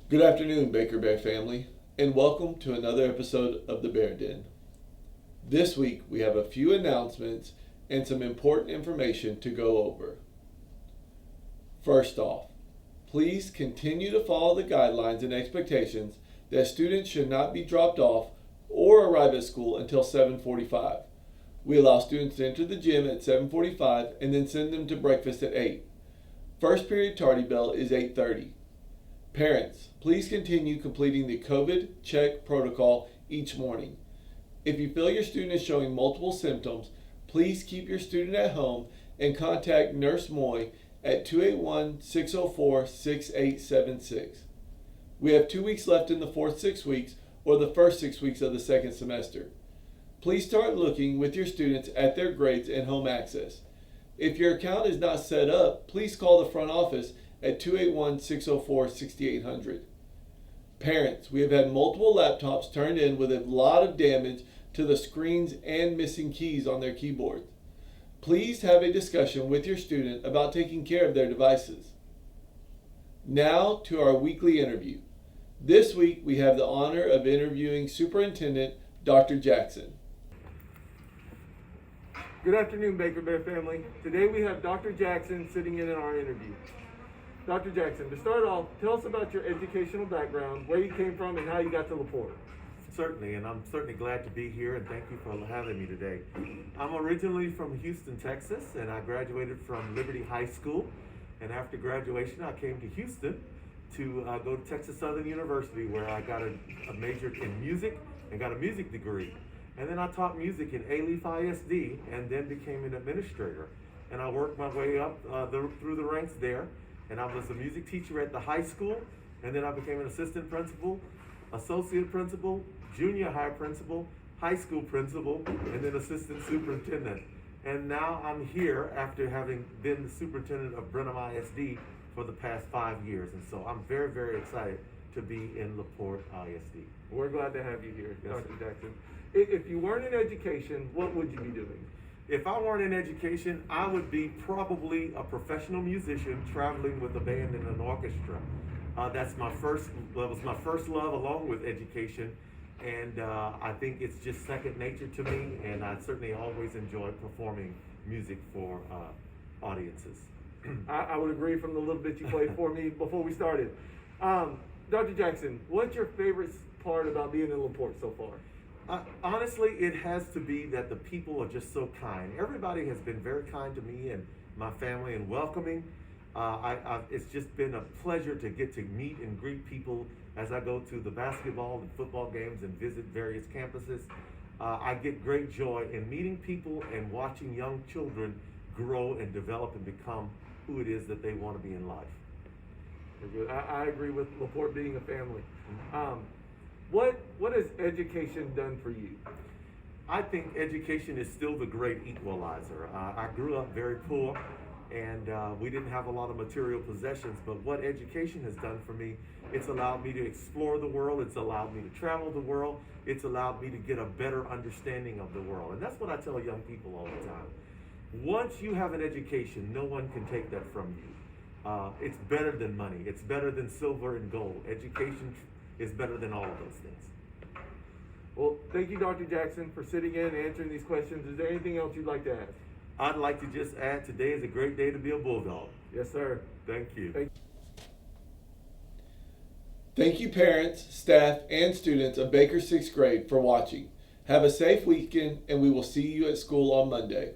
Good afternoon, Baker Bear family, and welcome to another episode of the Bear Den. This week we have a few announcements and some important information to go over. First off, please continue to follow the guidelines and expectations that students should not be dropped off or arrive at school until 7:45. We allow students to enter the gym at 7:45 and then send them to breakfast at 8. First period tardy bell is 8:30. Parents, please continue completing the COVID check protocol each morning. If you feel your student is showing multiple symptoms, please keep your student at home and contact Nurse Moy at 281-604-6876. We have 2 weeks left in the fourth 6 weeks or the first 6 weeks of the second semester. Please start looking with your students at their grades and home access. If your account is not set up, please call the front office at 281-604-6800. Parents, we have had multiple laptops turned in with a lot of damage to the screens and missing keys on their keyboards. Please have a discussion with your student about taking care of their devices. Now to our weekly interview. This week we have the honor of interviewing Superintendent Dr. Jackson. Good afternoon, Baker Bear family. Today we have Dr. Jackson sitting in our interview. Dr. Jackson, to start off, tell us about your educational background, where you came from, and how you got to LaPorte. Certainly, and I'm certainly glad to be here, and thank you for having me today. I'm originally from Houston, Texas, and I graduated from Liberty High School. And after graduation, I came to Houston to go to Texas Southern University, where I got a major in music and got a music degree. And then I taught music in Alief ISD, and then became an administrator. And I worked my way up through the ranks there. And I was a music teacher at the high school, and then I became an assistant principal, associate principal, junior high principal, high school principal, and then assistant superintendent. And now I'm here after having been the superintendent of Brenham ISD for the past 5 years. And so I'm very, very excited to be in LaPorte ISD. We're glad to have you here, Yes, Dr. sir. Jackson. If you weren't in education, what would you be doing? If I weren't in education, I would be probably a professional musician traveling with a band and an orchestra. That was my first love along with education. And I think it's just second nature to me, and I certainly always enjoy performing music for audiences. I would agree from the little bit you played for me before we started. Dr. Jackson, what's your favorite part about being in LaPorte so far? Honestly, it has to be that the people are just so kind. Everybody has been very kind to me and my family and welcoming. It's just been a pleasure to get to meet and greet people as I go to the basketball and football games and visit various campuses. I get great joy in meeting people and watching young children grow and develop and become who it is that they want to be in life. Very good. I agree with LaPorte being a family. What has education done for you? I think education is still the great equalizer. I grew up very poor, and we didn't have a lot of material possessions, but what education has done for me, it's allowed me to explore the world, it's allowed me to travel the world, it's allowed me to get a better understanding of the world. And that's what I tell young people all the time. Once you have an education, no one can take that from you. It's better than money, it's better than silver and gold. Education is better than all of those things. Well, thank you, Dr. Jackson, for sitting in and answering these questions. Is there anything else you'd like to add? I'd like to just add, today is a great day to be a Bulldog. Yes, sir. Thank you. Thank you, parents, staff, and students of Baker 6th grade for watching. Have a safe weekend, and we will see you at school on Monday.